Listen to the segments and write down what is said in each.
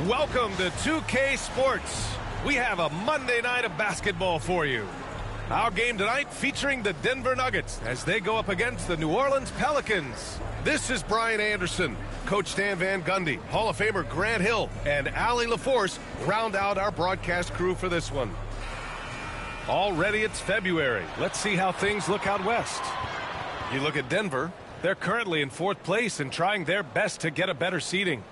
Welcome to 2K Sports. We have a Monday night of basketball for you. Our game tonight featuring the Denver Nuggets as they go up against the New Orleans Pelicans. This is Brian Anderson. Coach Stan Van Gundy, Hall of Famer Grant Hill, and Allie LaForce round out our broadcast crew for this one. Already it's February. Let's see how things look out west. You look at Denver, they're currently in 4th place and trying their best to get a better seeding.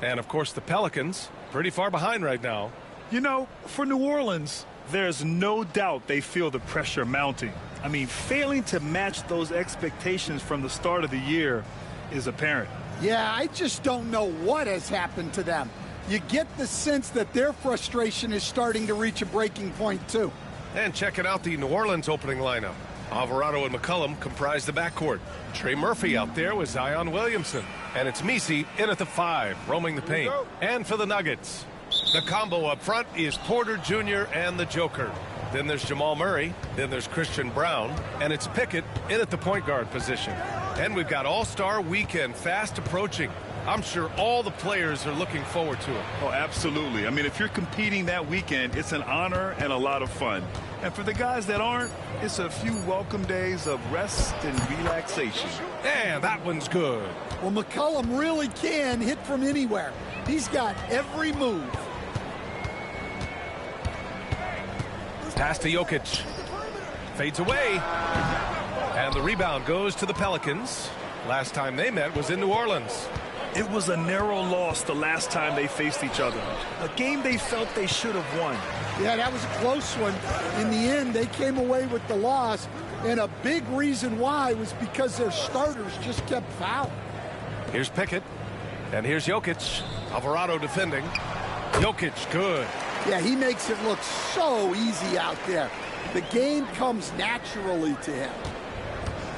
And, of course, the Pelicans, pretty far behind right now. You know, for New Orleans, there's no doubt they feel the pressure mounting. I mean, failing to match those expectations from the start of the year is apparent. Yeah, I just don't know what has happened to them. You get the sense that their frustration is starting to reach a breaking point, too. And checking out the New Orleans opening lineup. Alvarado and McCollum comprise the backcourt. Trey Murphy out there with Zion Williamson. And it's Messi in at the 5, roaming the paint. And for the Nuggets, the combo up front is Porter Jr. and the Joker. Then there's Jamal Murray. Then there's Christian Brown. And it's Pickett in at the point guard position. And we've got All-Star Weekend fast approaching. I'm sure all the players are looking forward to it. Oh, absolutely. I mean, if you're competing that weekend, it's an honor and a lot of fun. And for the guys that aren't, it's a few welcome days of rest and relaxation. And that one's good. Well, McCollum really can hit from anywhere. He's got every move. Pass to Jokic. Fades away. And the rebound goes to the Pelicans. Last time they met was in New Orleans. It was a narrow loss the last time they faced each other. A game they felt they should have won. Yeah, that was a close one. In the end, they came away with the loss, and a big reason why was because their starters just kept fouling. Here's Pickett, and here's Jokic. Alvarado defending. Jokic, good. Yeah, he makes it look so easy out there. The game comes naturally to him.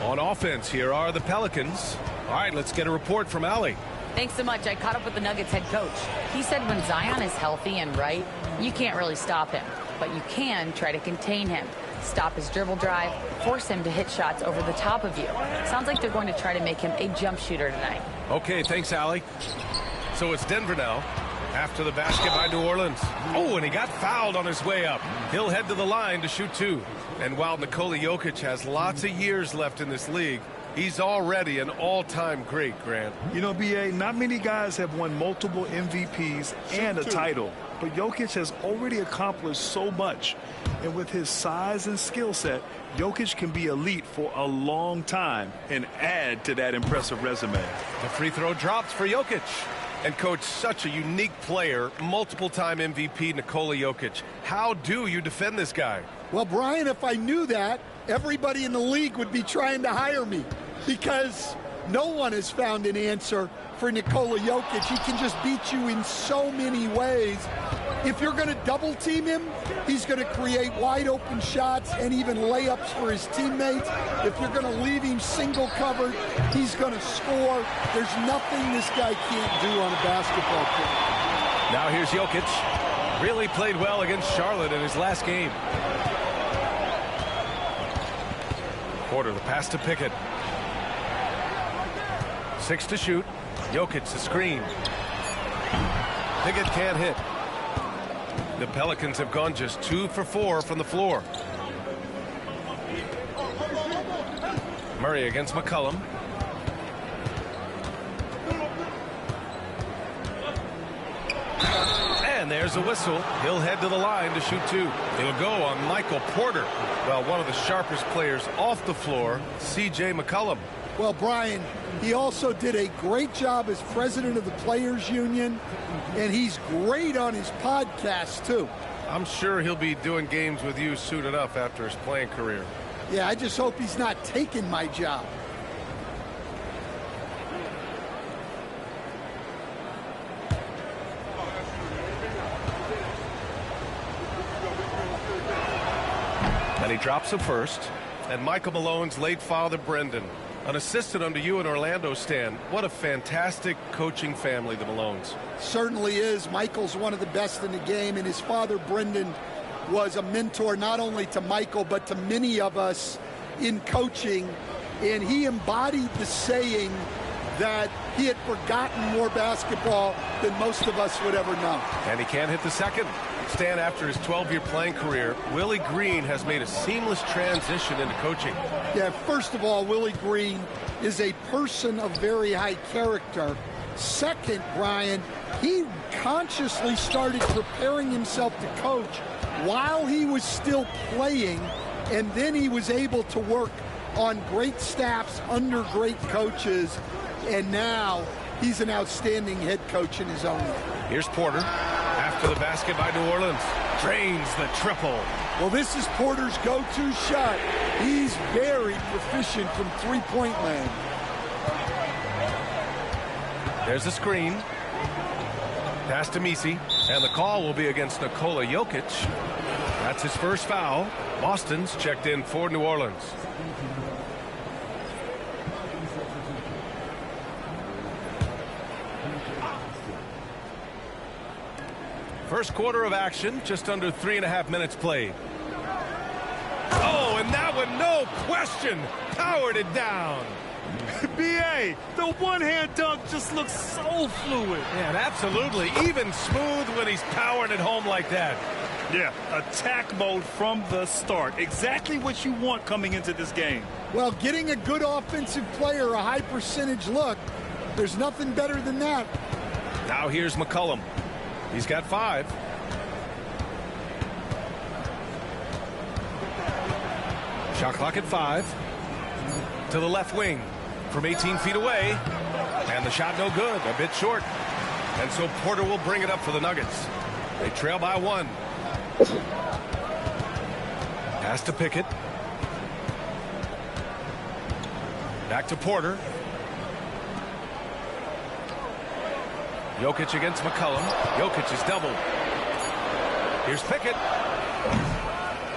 On offense, here are the Pelicans. All right, let's get a report from Allie. Thanks so much. I caught up with the Nuggets head coach. He said when Zion is healthy and right, you can't really stop him. But you can try to contain him. Stop his dribble drive, force him to hit shots over the top of you. Sounds like they're going to try to make him a jump shooter tonight. Okay, thanks, Allie. So it's Denver now. After the basket by New Orleans. Oh, and he got fouled on his way up. He'll head to the line to shoot 2. And while Nikola Jokic has lots of years left in this league, he's already an all-time great, Grant. You know, B.A., not many guys have won multiple MVPs and a title. But Jokic has already accomplished so much. And with his size and skill set, Jokic can be elite for a long time and add to that impressive resume. The free throw drops for Jokic. And, Coach, such a unique player, multiple-time MVP Nikola Jokic. How do you defend this guy? Well, Brian, if I knew that, everybody in the league would be trying to hire me because no one has found an answer for Nikola Jokic. He can just beat you in so many ways. If you're going to double team him, he's going to create wide open shots and even layups for his teammates. If you're going to leave him single covered, he's going to score. There's nothing this guy can't do on a basketball court. Now here's Jokic. Really played well against Charlotte in his last game. Porter, the pass to Pickett. 6 to shoot. Jokic the screen. Pickett can't hit. The Pelicans have gone just 2 for 4 from the floor. Murray against McCollum. And there's a whistle. He'll head to the line to shoot 2. He'll go on Michael Porter. Well, one of the sharpest players off the floor, C.J. McCollum. Well, Brian, he also did a great job as president of the Players Union, and he's great on his podcast, too. I'm sure he'll be doing games with you soon enough after his playing career. Yeah, I just hope he's not taking my job. And he drops the first. And Michael Malone's late father, Brendan, an assistant under you in Orlando, Stan. What a fantastic coaching family, the Malones. Certainly is. Michael's one of the best in the game, and his father, Brendan, was a mentor not only to Michael, but to many of us in coaching. And he embodied the saying that he had forgotten more basketball than most of us would ever know. And he can't hit the second. Stan, after his 12-year playing career, Willie Green has made a seamless transition into coaching. Yeah, first of all, Willie Green is a person of very high character. Second, Brian, he consciously started preparing himself to coach while he was still playing, and then he was able to work on great staffs under great coaches, and now he's an outstanding head coach in his own right. Here's Porter. After the basket by New Orleans. Drains the triple. Well, this is Porter's go-to shot. He's very proficient from three-point land. There's a screen. Pass to Misi. And the call will be against Nikola Jokic. That's his first foul. Boston's checked in for New Orleans. First quarter of action, just under 3.5 minutes played. Oh, and that one, no question, powered it down. B.A., the one-hand dunk just looks so fluid. Yeah, and absolutely, even smooth when he's powering it home like that. Yeah, attack mode from the start. Exactly what you want coming into this game. Well, getting a good offensive player a high percentage look, there's nothing better than that. Now here's McCollum. He's got 5. Shot clock at 5. To the left wing from 18 feet away. And the shot no good, a bit short. And so Porter will bring it up for the Nuggets. They trail by 1. Pass to Pickett. Back to Porter. Jokic against McCollum. Jokic is doubled. Here's Pickett.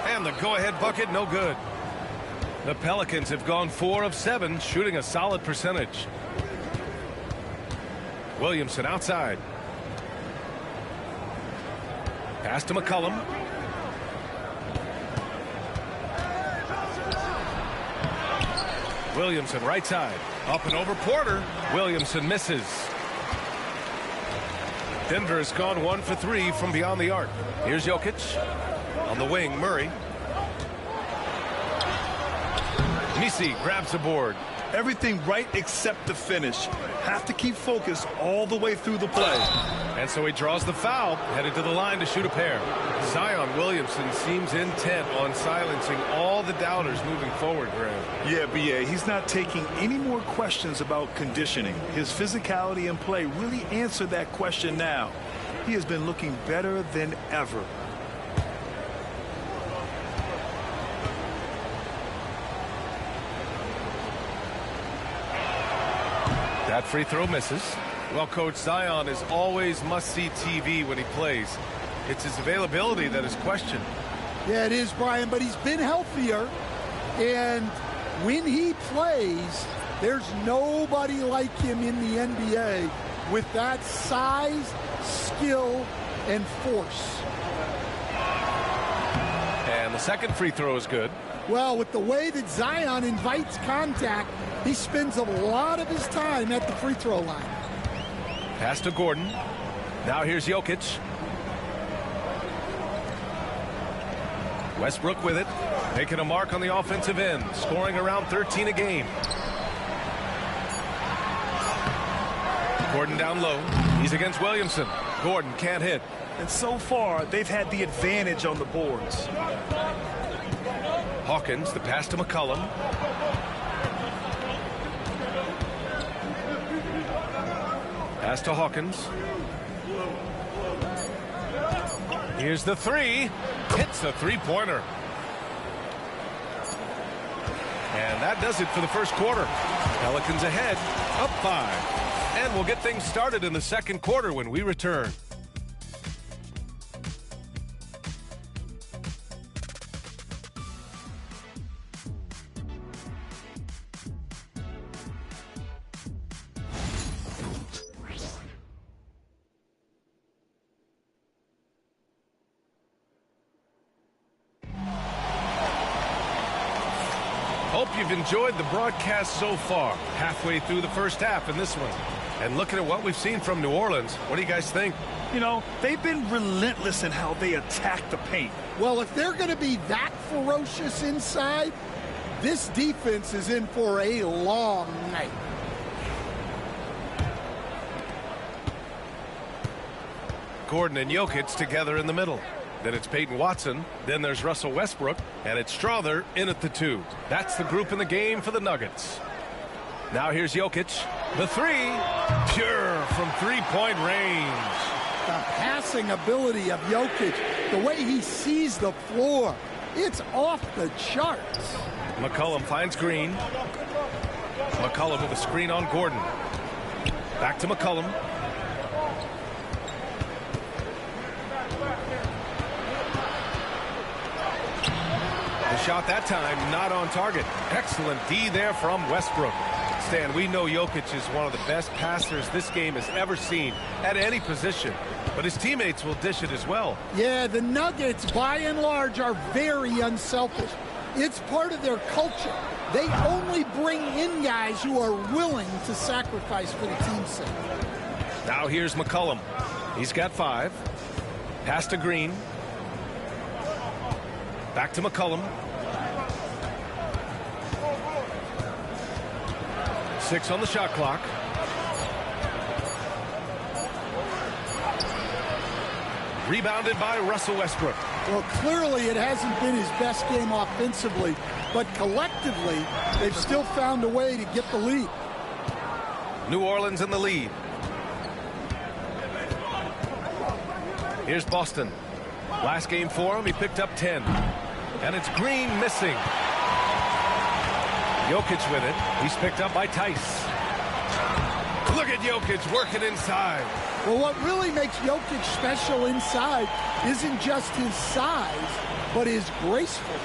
And the go-ahead bucket, no good. The Pelicans have gone 4 of 7, shooting a solid percentage. Williamson outside. Pass to McCollum. Williamson right side. Up and over Porter. Williamson misses. Denver has gone 1 for 3 from beyond the arc. Here's Jokic. On the wing, Murray. Misi grabs the board. Everything right except the finish. Have to keep focused all the way through the play. And so he draws the foul, headed to the line to shoot a pair. Zion Williamson seems intent on silencing all the doubters moving forward, Graham. Yeah, B.A., he's not taking any more questions about conditioning. His physicality and play really answer that question now. He has been looking better than ever. That free throw misses. Well, Coach, Zion is always must-see TV when he plays. It's his availability that is questioned. Yeah, it is, Brian, but he's been healthier. And when he plays, there's nobody like him in the NBA with that size, skill, and force. And the second free throw is good. Well, with the way that Zion invites contact, he spends a lot of his time at the free throw line. Pass to Gordon. Now here's Jokic. Westbrook with it, making a mark on the offensive end, scoring around 13 a game. Gordon down low. He's against Williamson. Gordon can't hit. And so far, they've had the advantage on the boards. Hawkins, the pass to McCollum. Pass to Hawkins. Here's the three. Hits the three-pointer. And that does it for the first quarter. Pelicans ahead, up 5. And we'll get things started in the second quarter when we return. Hope you've enjoyed the broadcast so far. Halfway through the first half in this one. And looking at what we've seen from New Orleans, what do you guys think? You know, they've been relentless in how they attack the paint. Well, if they're going to be that ferocious inside, this defense is in for a long night. Gordon and Jokic together in the middle. Then it's Peyton Watson. Then there's Russell Westbrook. And it's Strother in at the 2. That's the group in the game for the Nuggets. Now here's Jokic. The 3. Pure from three-point range. The passing ability of Jokic, the way he sees the floor, it's off the charts. McCollum finds Green. McCollum with a screen on Gordon. Back to McCollum. The shot that time not on target. Excellent D there from Westbrook. Stan, we know Jokic is one of the best passers this game has ever seen at any position, but his teammates will dish it as well. Yeah, the Nuggets, by and large, are very unselfish. It's part of their culture. They only bring in guys who are willing to sacrifice for the team's sake. Now here's McCollum. He's got 5. Pass to Green. Back to McCollum. 6 on the shot clock. Rebounded by Russell Westbrook. Well, clearly it hasn't been his best game offensively, but collectively they've still found a way to get the lead. New Orleans in the lead. Here's Boston. Last game for him, he picked up 10. And it's Green missing. Jokic with it. He's picked up by Tice. Look at Jokic working inside. Well, what really makes Jokic special inside isn't just his size, but his gracefulness.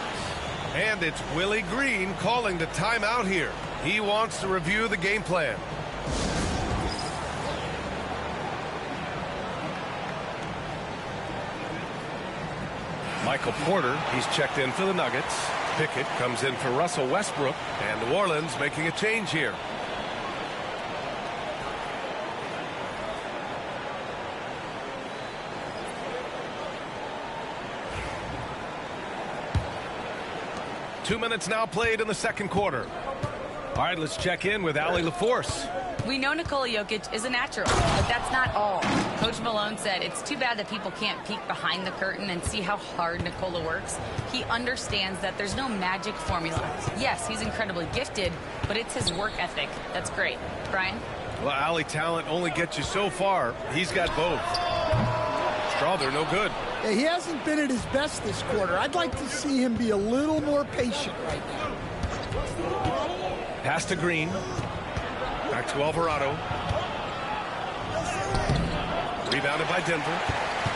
And it's Willie Green calling the timeout here. He wants to review the game plan. Michael Porter, he's checked in for the Nuggets. Pickett comes in for Russell Westbrook, and New Orleans making a change here. Two minutes now played in the second quarter. All right, let's check in with Allie LaForce. We know Nikola Jokic is a natural, but that's not all. Coach Malone said it's too bad that people can't peek behind the curtain and see how hard Nikola works. He understands that there's no magic formula. Yes, he's incredibly gifted, but it's his work ethic that's great. Brian? Well, Allie, talent only gets you so far. He's got both. Strother, no good. Yeah, he hasn't been at his best this quarter. I'd like to see him be a little more patient right now. Pass to Green. Back to Alvarado. Rebounded by Denver.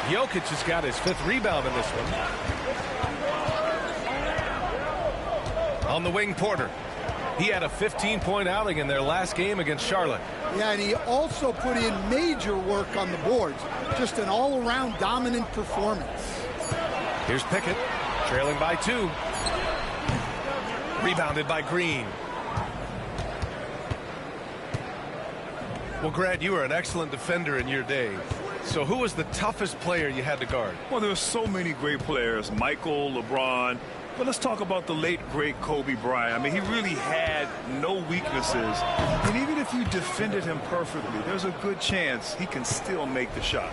Jokic has got his 5th rebound in this one. On the wing, Porter. He had a 15-point outing in their last game against Charlotte. Yeah, and he also put in major work on the boards. Just an all-around dominant performance. Here's Pickett, trailing by 2. Rebounded by Green. Well, Grant, you were an excellent defender in your day. So who was the toughest player you had to guard? Well, there were so many great players, Michael, LeBron. But let's talk about the late, great Kobe Bryant. I mean, he really had no weaknesses. And even if you defended him perfectly, there's a good chance he can still make the shot.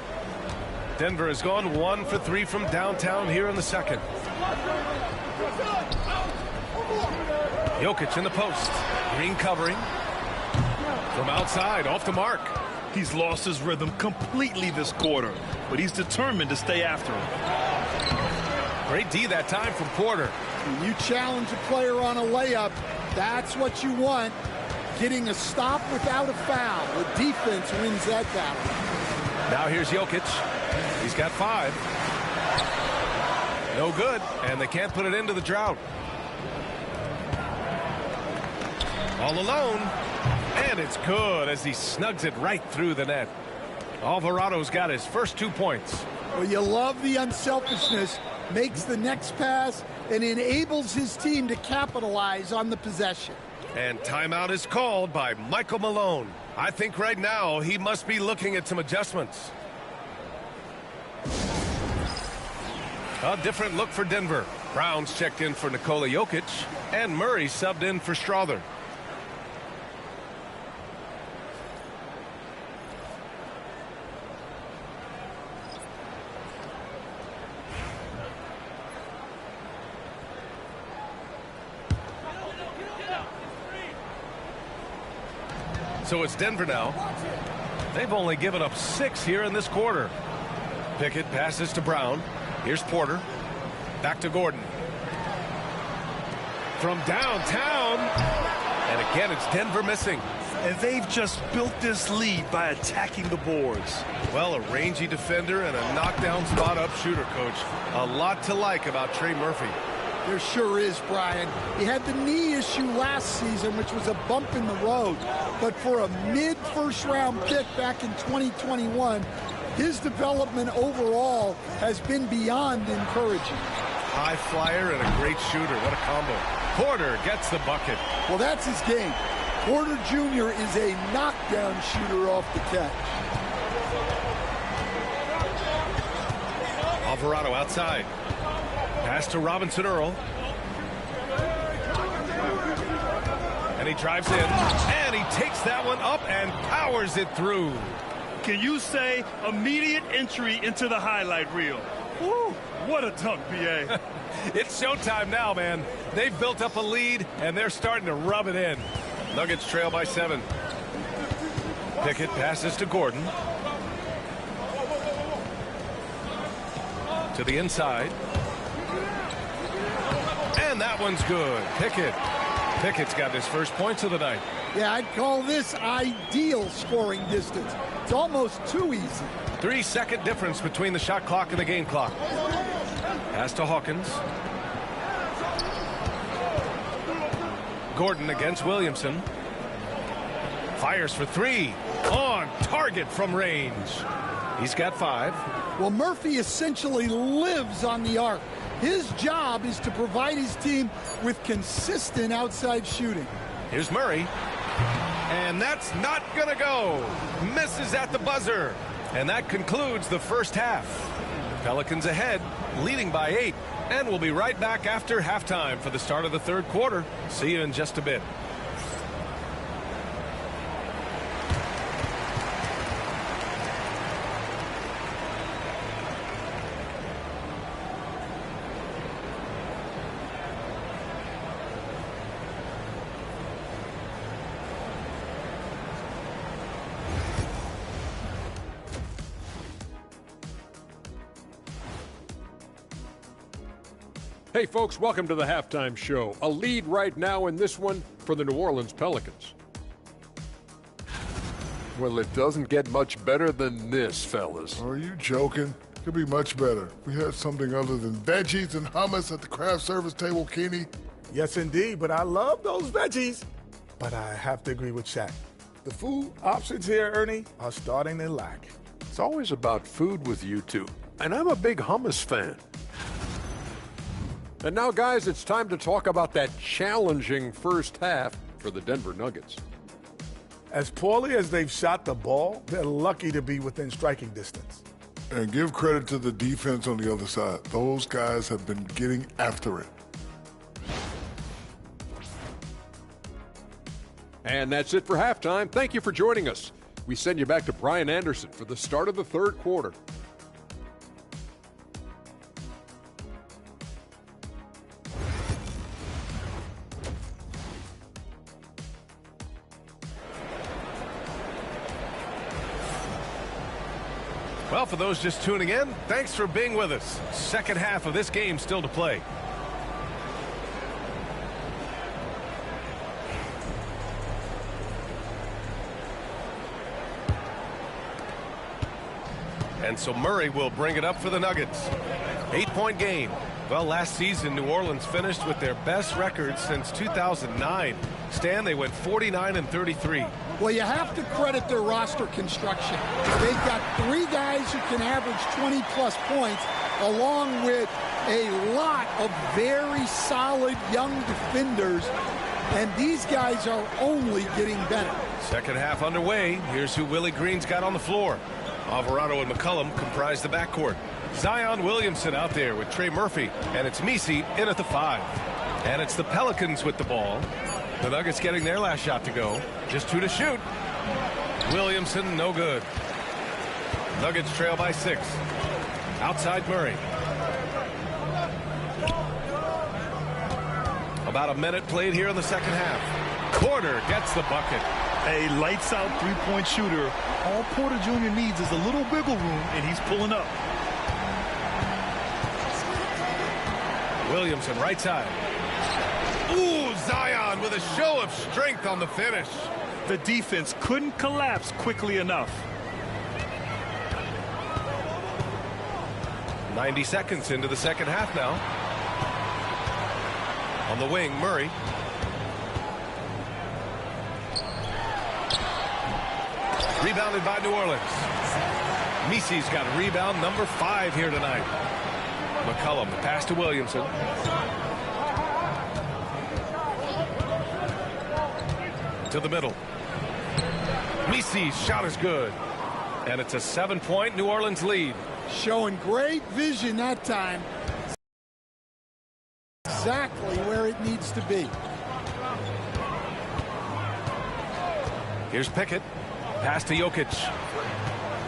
Denver has gone 1 for 3 from downtown here in the second. Jokic in the post. Green covering. From outside, off the mark. He's lost his rhythm completely this quarter, but he's determined to stay after him. Great D that time from Porter. When you challenge a player on a layup, that's what you want. Getting a stop without a foul. The defense wins that battle. Now here's Jokic. He's got 5. No good, and they can't put it into the drought. All alone. And it's good as he snugs it right through the net. Alvarado's got his first 2 points. Well, you love the unselfishness. makes the next pass, and enables his team to capitalize on the possession. And timeout is called by Michael Malone. I think right now he must be looking at some adjustments. A different look for Denver. Brown's checked in for Nikola Jokic, and Murray subbed in for Strother. So it's Denver now. They've only given up 6 here in this quarter. Pickett passes to Brown. Here's Porter. Back to Gordon. From downtown. And again, it's Denver missing. And they've just built this lead by attacking the boards. Well, a rangy defender and a knockdown spot-up shooter, Coach. A lot to like about Trey Murphy. There sure is, Brian. He had the knee issue last season, which was a bump in the road. But for a mid-first-round pick back in 2021, his development overall has been beyond encouraging. High flyer and a great shooter. What a combo. Porter gets the bucket. Well, that's his game. Porter Jr. is a knockdown shooter off the catch. Alvarado outside. Pass to Robinson Earl. And he drives in. And he takes that one up and powers it through. Can you say immediate entry into the highlight reel? Woo, what a dunk, B.A. It's showtime now, man. They've built up a lead, and they're starting to rub it in. Nuggets trail by 7. Pickett passes to Gordon. To the inside. And that one's good. Pickett's got his first points of the night. Yeah, I'd call this ideal scoring distance. It's almost too easy. 3-second difference between the shot clock and the game clock. Pass to Hawkins. Gordon against Williamson. Fires for 3. On target from range. He's got 5. Well, Murphy essentially lives on the arc. His job is to provide his team with consistent outside shooting. Here's Murray. And that's not going to go. Misses at the buzzer. And that concludes the first half. Pelicans ahead, leading by 8. And we'll be right back after halftime for the start of the third quarter. See you in just a bit. Hey folks, welcome to the halftime show. A lead right now in this one for the New Orleans Pelicans. Well, it doesn't get much better than this, fellas. Are you joking? Could be much better. We had something other than veggies and hummus at the craft service table, Kenny. Yes, indeed, but I love those veggies. But I have to agree with Shaq. The food options here, Ernie, are starting to lack. It's always about food with you two, and I'm a big hummus fan. And now, guys, it's time to talk about that challenging first half for the Denver Nuggets. As poorly as they've shot the ball, they're lucky to be within striking distance. And give credit to the defense on the other side. Those guys have been getting after it. And that's it for halftime. Thank you for joining us. We send you back to Brian Anderson for the start of the third quarter. Well, for those just tuning in, thanks for being with us. Second half of this game still to play. And so Murray will bring it up for the Nuggets. 8-point game. Well, last season, New Orleans finished with their best record since 2009. Stan, they went 49-33. Well, you have to credit their roster construction. They've got 3 guys who can average 20-plus points, along with a lot of very solid young defenders, and these guys are only getting better. Second half underway. Here's who Willie Green's got on the floor. Alvarado and McCollum comprise the backcourt. Zion Williamson out there with Trey Murphy, and it's Misi in at the 5. And it's the Pelicans with the ball. The Nuggets getting their last shot to go. Just 2 to shoot. Williamson, no good. Nuggets trail by 6. Outside Murray. About a minute played here in the second half. Porter gets the bucket. A lights-out three-point shooter. All Porter Jr. needs is a little wiggle room, and he's pulling up. Williamson, right side. Ooh, Zion with a show of strength on the finish. The defense couldn't collapse quickly enough. 90 seconds into the second half now. On the wing, Murray. Rebounded by New Orleans. Misi's got a rebound, number 5 here tonight. McCollum, the pass to Williamson. To the middle. Misi's shot is good. And it's a 7-point New Orleans lead. Showing great vision that time. Exactly where it needs to be. Here's Pickett. Pass to Jokic.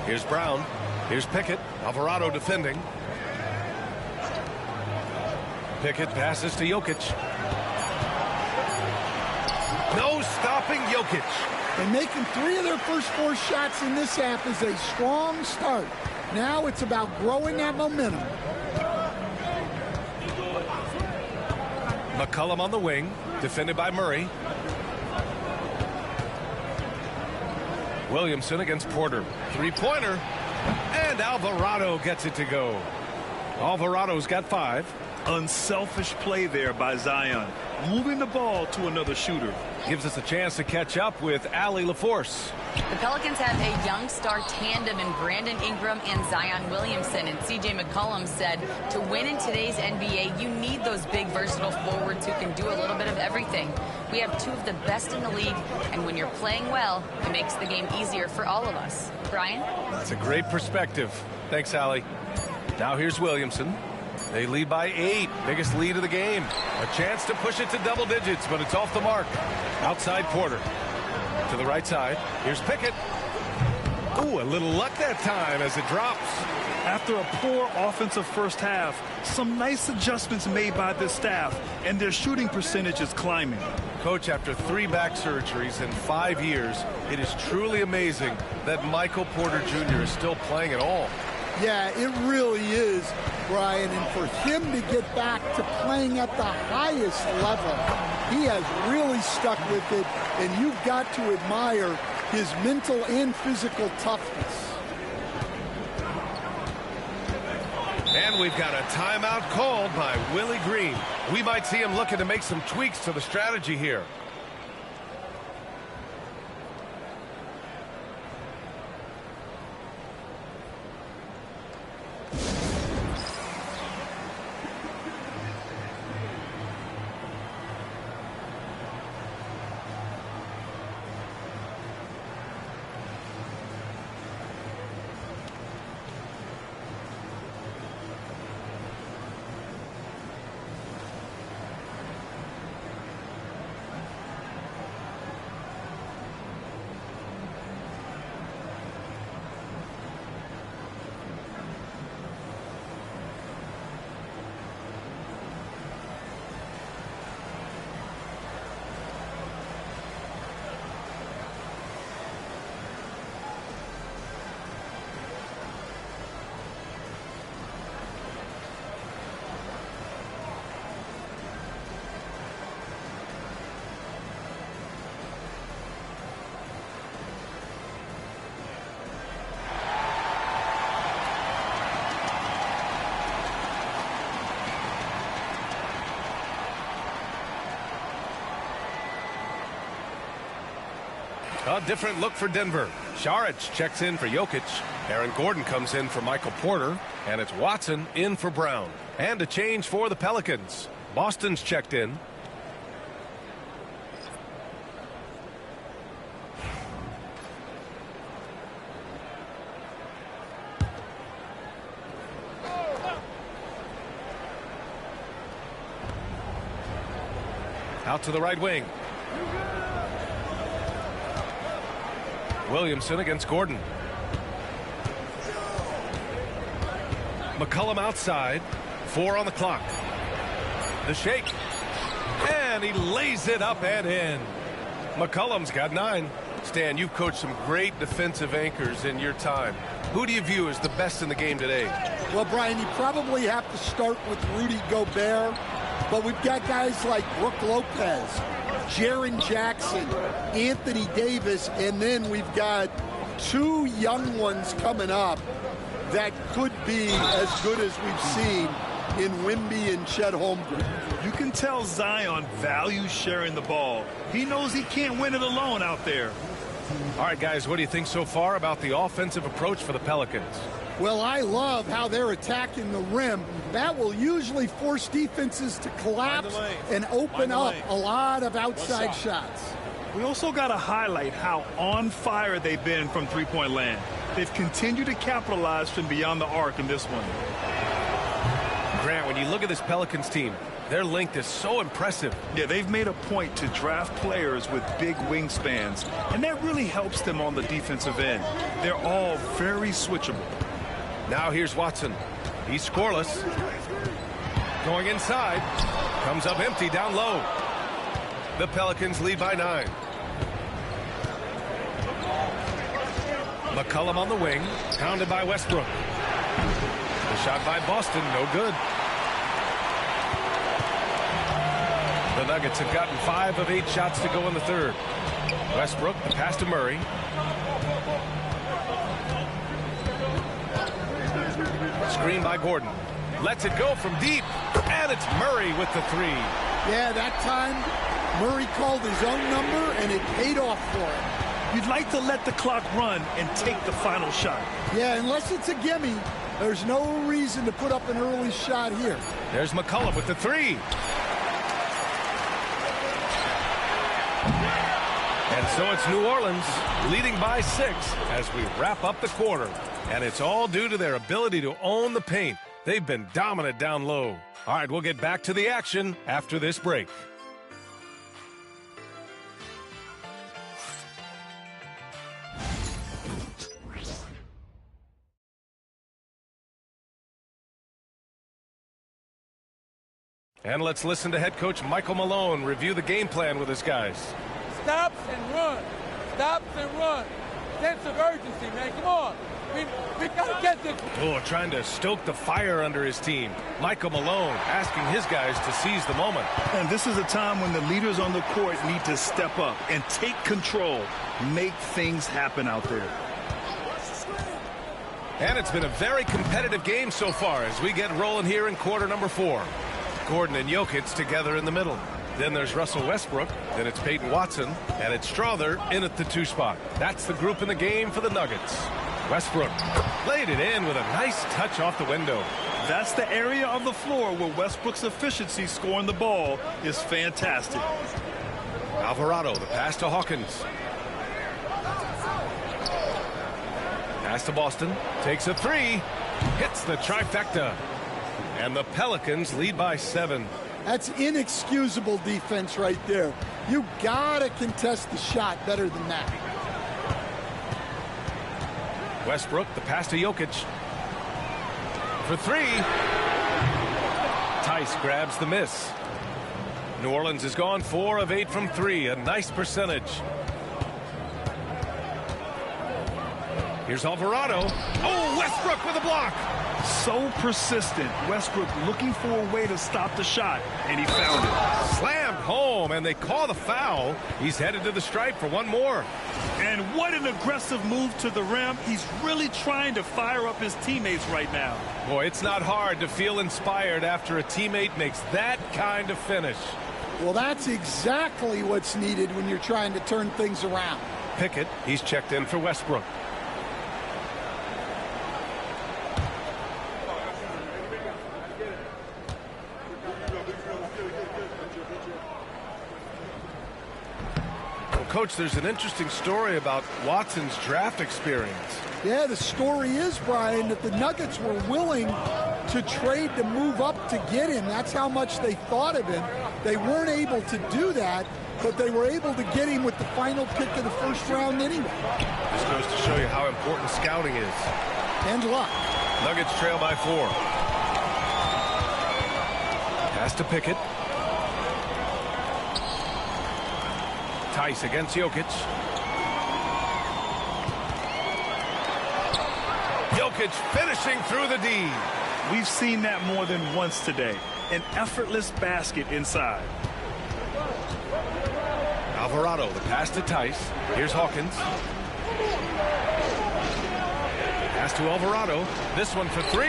Here's Brown. Here's Pickett. Alvarado defending. Pickett passes to Jokic. No stopping Jokic. And making 3 of their first 4 shots in this half is a strong start. Now it's about growing that momentum. McCollum on the wing, defended by Murray. Williamson against Porter. 3-pointer. And Alvarado gets it to go. Alvarado's got 5. Unselfish play there by Zion, moving the ball to another shooter. Gives us a chance to catch up with Allie LaForce. The Pelicans have a young star tandem in Brandon Ingram and Zion Williamson. And C.J. McCollum said to win in today's NBA, you need those big, versatile forwards who can do a little bit of everything. We have 2 of the best in the league, and when you're playing well, it makes the game easier for all of us. Brian? That's a great perspective. Thanks, Allie. Now here's Williamson. They lead by 8. Biggest lead of the game. A chance to push it to double digits, but it's off the mark. Outside Porter. To the right side. Here's Pickett. Ooh, a little luck that time as it drops. After a poor offensive first half, some nice adjustments made by this staff, and their shooting percentage is climbing. Coach, after 3 back surgeries in 5 years, it is truly amazing that Michael Porter Jr. is still playing at all. Yeah, it really is, Brian. And for him to get back to playing at the highest level, he has really stuck with it. And you've got to admire his mental and physical toughness. And we've got a timeout called by Willie Green. We might see him looking to make some tweaks to the strategy here. A different look for Denver. Šarić checks in for Jokic. Aaron Gordon comes in for Michael Porter. And it's Watson in for Brown. And a change for the Pelicans. Boston's checked in. Out to the right wing. Williamson against Gordon. McCollum outside. 4 on the clock. The shake. And he lays it up and in. McCollum's got 9. Stan, you've coached some great defensive anchors in your time. Who do you view as the best in the game today? Well, Brian, you probably have to start with Rudy Gobert. But we've got guys like Brook Lopez, Jaren Jackson, Anthony Davis, and then we've got 2 young ones coming up that could be as good as we've seen in Wemby and Chet Holmgren. You can tell Zion values sharing the ball. He knows he can't win it alone out there. All right, guys, what do you think so far about the offensive approach for the Pelicans? Well, I love how they're attacking the rim. That will usually force defenses to collapse and open up a lot of outside shots. We also got to highlight how on fire they've been from three-point land. They've continued to capitalize from beyond the arc in this one. Grant, when you look at this Pelicans team, their length is so impressive. Yeah, they've made a point to draft players with big wingspans, and that really helps them on the defensive end. They're all very switchable. Now here's Watson. He's scoreless. Going inside. Comes up empty down low. The Pelicans lead by 9. McCollum on the wing. Pounded by Westbrook. The shot by Boston, no good. The Nuggets have gotten 5 of 8 shots to go in the third. Westbrook, the pass to Murray. Screen by Gordon. Lets it go from deep. And it's Murray with the 3. Yeah, that time Murray called his own number and it paid off for him. You'd like to let the clock run and take the final shot. Yeah, unless it's a gimme, there's no reason to put up an early shot here. There's McCollum with the 3. And so it's New Orleans leading by 6 as we wrap up the quarter. And it's all due to their ability to own the paint. They've been dominant down low. All right, we'll get back to the action after this break. And let's listen to head coach Michael Malone review the game plan with his guys. Stops and run. Stops and run. Sense of urgency, man. Come on. We got to get this. Oh, trying to stoke the fire under his team. Michael Malone asking his guys to seize the moment. And this is a time when the leaders on the court need to step up and take control. Make things happen out there. And it's been a very competitive game so far as we get rolling here in quarter number 4. Gordon and Jokic together in the middle. Then there's Russell Westbrook. Then it's Peyton Watson. And it's Strother in at the 2 spot. That's the group in the game for the Nuggets. Westbrook laid it in with a nice touch off the window. That's the area of the floor where Westbrook's efficiency scoring the ball is fantastic. Alvarado, the pass to Hawkins. Pass to Boston. Takes a 3. Hits the trifecta. And the Pelicans lead by 7. That's inexcusable defense right there. You gotta contest the shot better than that. Westbrook, the pass to Jokic. For 3. Tice grabs the miss. New Orleans has gone 4 of 8 from 3. A nice percentage. Here's Alvarado. Oh, Westbrook with a block. So persistent. Westbrook looking for a way to stop the shot, and he found it. Slammed home, and they call the foul. He's headed to the stripe for one more. And what an aggressive move to the rim. He's really trying to fire up his teammates right now. Boy, it's not hard to feel inspired after a teammate makes that kind of finish. Well, that's exactly what's needed when you're trying to turn things around. Pickett. He's checked in for Westbrook. Well, Coach, there's an interesting story about Watson's draft experience. Yeah, the story is, Brian, that the Nuggets were willing to trade to move up to get him. That's how much they thought of him. They weren't able to do that, but they were able to get him with the final pick of the first round anyway. This goes to show you how important scouting is. And luck. Nuggets trail by 4. Pass to Pickett. Tice against Jokic. Jokic finishing through the D. We've seen that more than once today. An effortless basket inside. Alvarado, the pass to Tice. Here's Hawkins. Pass to Alvarado. This one for 3.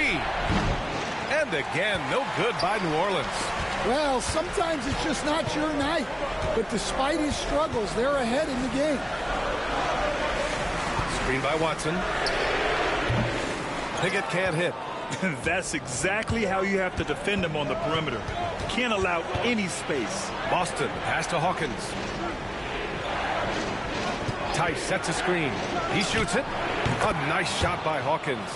And again, no good by New Orleans. Well, sometimes it's just not your night. But despite his struggles, they're ahead in the game. Screen by Watson. Pickett can't hit. That's exactly how you have to defend him on the perimeter. Can't allow any space. Boston, pass to Hawkins. Tice sets a screen. He shoots it. A nice shot by Hawkins.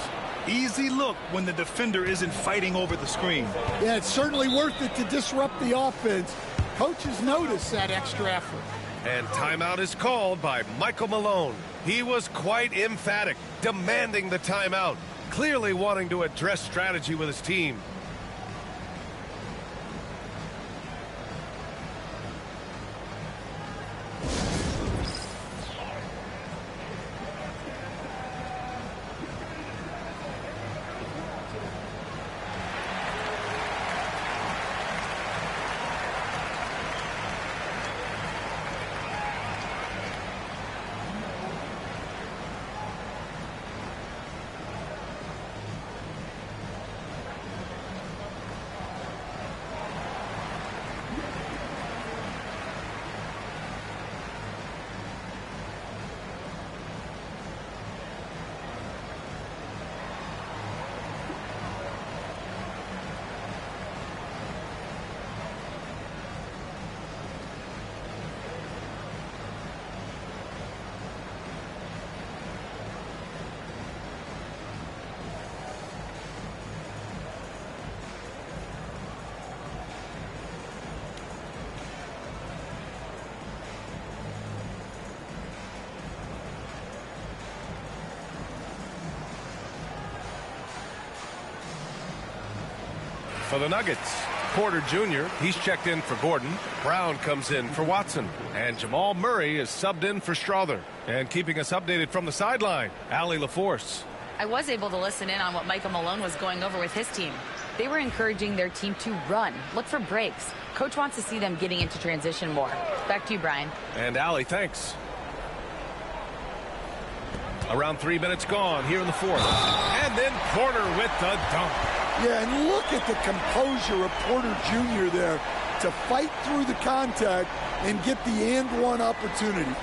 Easy look when the defender isn't fighting over the screen. Yeah, it's certainly worth it to disrupt the offense. Coaches notice that extra effort. And timeout is called by Michael Malone. He was quite emphatic, demanding the timeout, clearly wanting to address strategy with his team. For the Nuggets, Porter Jr., he's checked in for Gordon. Brown comes in for Watson. And Jamal Murray is subbed in for Strother. And keeping us updated from the sideline, Allie LaForce. I was able to listen in on what Michael Malone was going over with his team. They were encouraging their team to run, look for breaks. Coach wants to see them getting into transition more. Back to you, Brian. And Allie, thanks. Around 3 minutes gone here in the fourth. And then Porter with the dunk. Yeah, and look at the composure of Porter Jr. there to fight through the contact and get the and one opportunity.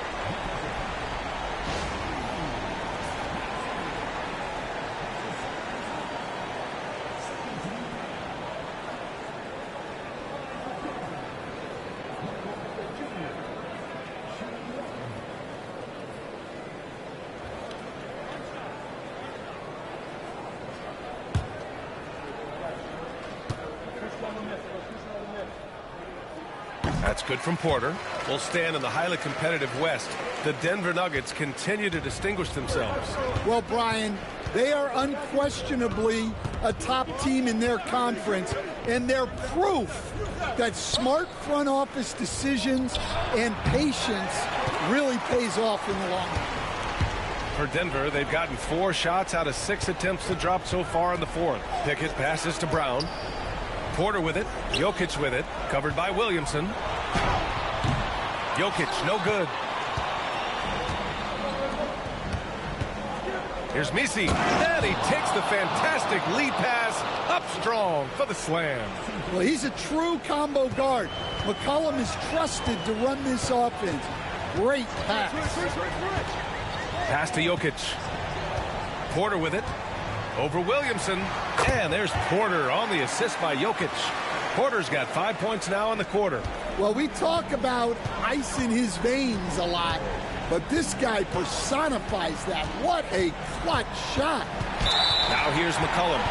That's good from Porter. Will stand in the highly competitive West. The Denver Nuggets continue to distinguish themselves. Well, Brian, they are unquestionably a top team in their conference, and they're proof that smart front office decisions and patience really pays off in the long run. For Denver, they've gotten 4 shots out of 6 attempts to drop so far in the fourth. Pickett passes to Brown. Porter with it. Jokic with it. Covered by Williamson. Jokic, no good. Here's Misi. And he takes the fantastic lead pass up strong for the slam. Well, he's a true combo guard. McCollum is trusted to run this offense. Great pass. Pass to Jokic. Porter with it. Over Williamson. And there's Porter on the assist by Jokic. Porter's got 5 points now in the quarter. Well, we talk about ice in his veins a lot, but this guy personifies that. What a clutch shot. Now here's McCollum.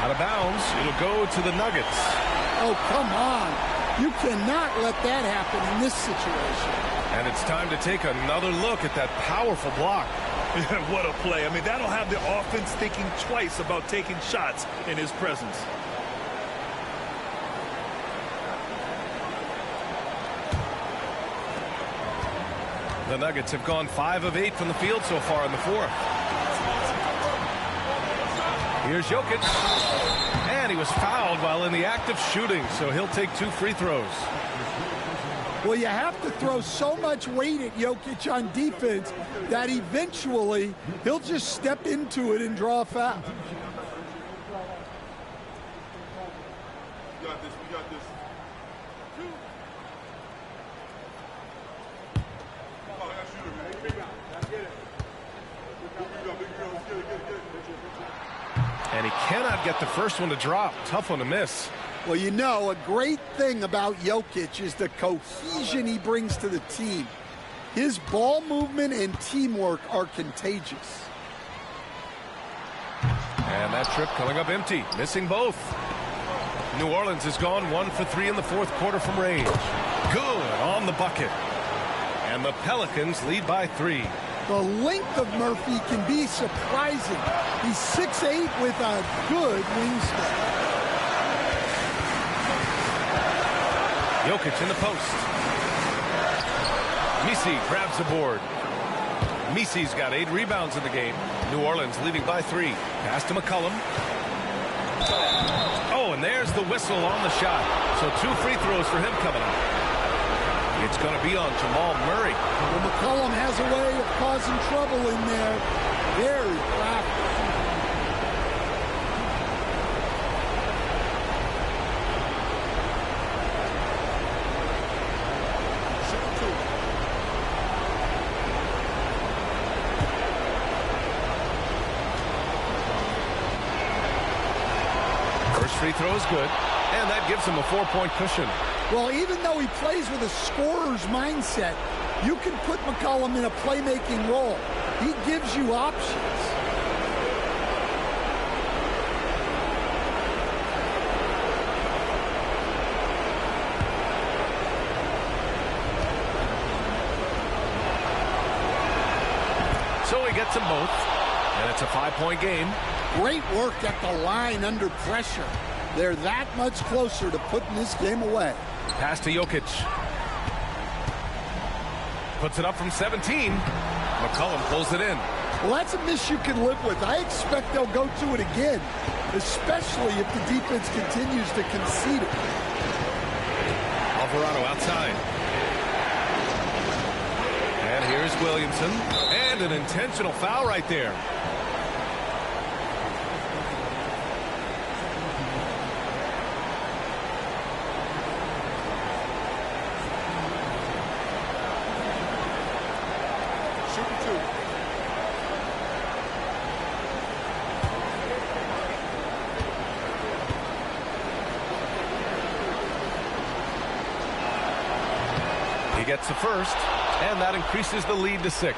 Out of bounds. It'll go to the Nuggets. Oh, come on. You cannot let that happen in this situation. And it's time to take another look at that powerful block. What a play. I mean, that'll have the offense thinking twice about taking shots in his presence. The Nuggets have gone 5 of 8 from the field so far in the fourth. Here's Jokic. And he was fouled while in the act of shooting, so he'll take 2 free throws. Well, you have to throw so much weight at Jokic on defense that eventually he'll just step into it and draw a foul. We got this. We got this. And he cannot get the first one to drop. Tough one to miss. Well, you know, a great thing about Jokic is the cohesion he brings to the team. His ball movement and teamwork are contagious. And that trip coming up empty, missing both. New Orleans has gone 1 for 3 in the fourth quarter from range. Good on the bucket. And the Pelicans lead by 3. The length of Murphy can be surprising. He's 6'8" with a good wingspan. Jokic in the post. Misi grabs the board. Misi's got 8 rebounds in the game. New Orleans leading by 3. Pass to McCollum. Oh, and there's the whistle on the shot. So 2 free throws for him coming up. It's going to be on Jamal Murray. Well, McCollum has a way of causing trouble in there. Very crafty. First free throw is good, and that gives him a 4-point cushion. Well, even though he plays with a scorer's mindset, you can put McCollum in a playmaking role. He gives you options. So he gets them both, and it's a 5-point game. Great work at the line under pressure. They're that much closer to putting this game away. Pass to Jokic. Puts it up from 17. McCollum pulls it in. Well, that's a miss you can live with. I expect they'll go to it again, especially if the defense continues to concede it. Alvarado outside. And here's Williamson. And an intentional foul right there. He gets the first, and that increases the lead to 6.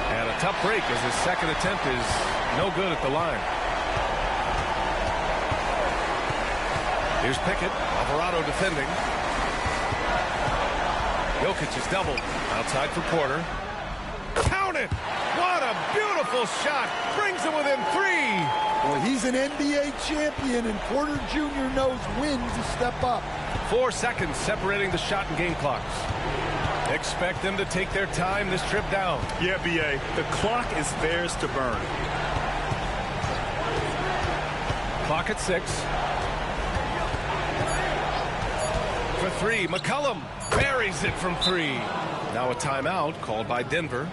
And a tough break as his second attempt is no good at the line. Here's Pickett. Alvarado defending. Jokic is doubled. Outside for Porter. Count it! What a beautiful shot! Brings him within 3! Well, he's an NBA champion, and Porter Jr. knows when to step up. 4 seconds separating the shot and game clocks. Expect them to take their time this trip down. Yeah, B.A., the clock is theirs to burn. Clock at 6. For 3, McCollum buries it from 3. Now a timeout called by Denver.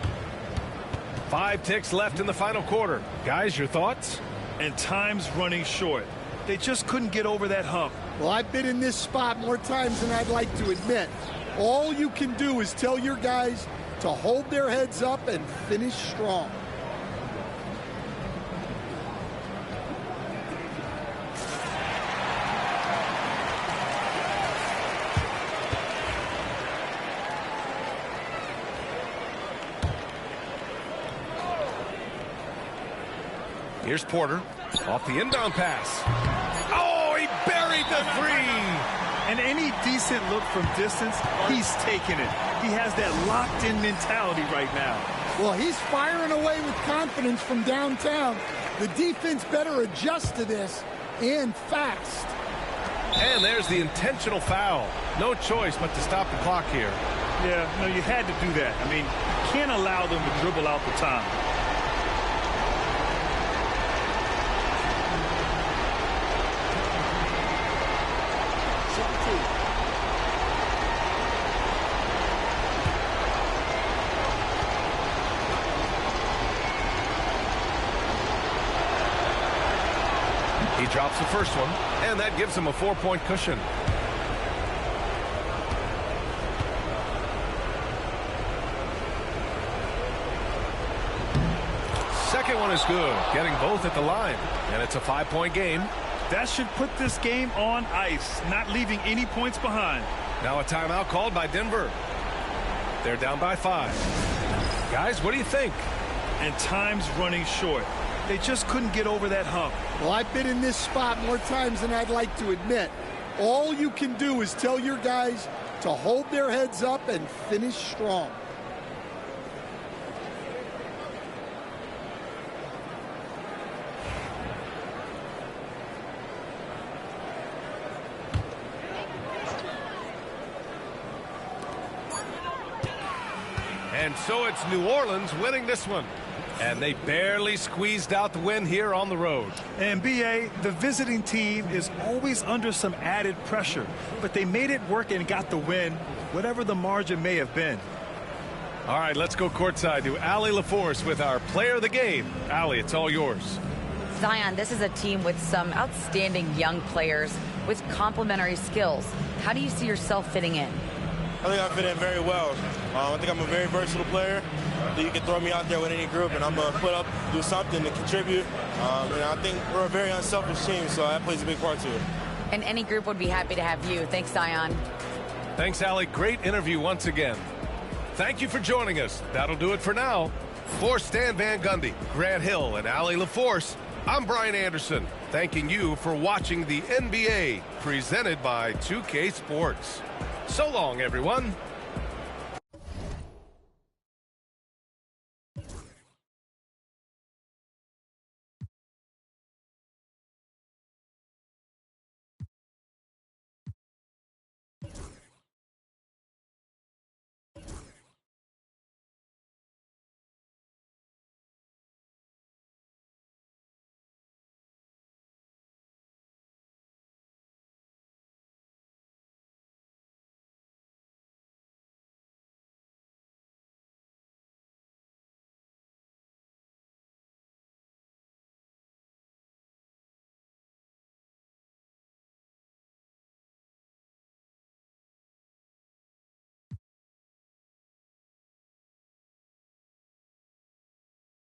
5 ticks left in the final quarter. Guys, your thoughts? And time's running short. They just couldn't get over that hump. Well, I've been in this spot more times than I'd like to admit. All you can do is tell your guys to hold their heads up and finish strong. Here's Porter off the inbound pass. Oh, he buried the three. And any decent look from distance, he's taking it. He has that locked-in mentality right now. Well, he's firing away with confidence from downtown. The defense better adjust to this, and fast. And there's the intentional foul. No choice but to stop the clock here. Yeah, no, you had to do that. I mean, you can't allow them to dribble out the time. He drops the first one, and that gives him a 4-point cushion. Second one is good, getting both at the line, and it's a 5-point game. That should put this game on ice, not leaving any points behind. Now a timeout called by Denver. They're down by 5. Guys, what do you think? And time's running short. They just couldn't get over that hump. Well, I've been in this spot more times than I'd like to admit. All you can do is tell your guys to hold their heads up and finish strong. And so it's New Orleans winning this one. And they barely squeezed out the win here on the road. And B.A., the visiting team is always under some added pressure. But they made it work and got the win, whatever the margin may have been. All right, let's go courtside to Allie LaForce with our player of the game. Allie, it's all yours. Zion, this is a team with some outstanding young players with complementary skills. How do you see yourself fitting in? I think I fit in very well. I think I'm a very versatile player. You can throw me out there with any group, and I'm going to put up, do something to contribute. And I think we're a very unselfish team, so that plays a big part to it. And any group would be happy to have you. Thanks, Zion. Thanks, Allie. Great interview once again. Thank you for joining us. That'll do it for now. For Stan Van Gundy, Grant Hill, and Allie LaForce, I'm Brian Anderson, thanking you for watching the NBA presented by 2K Sports. So long, everyone.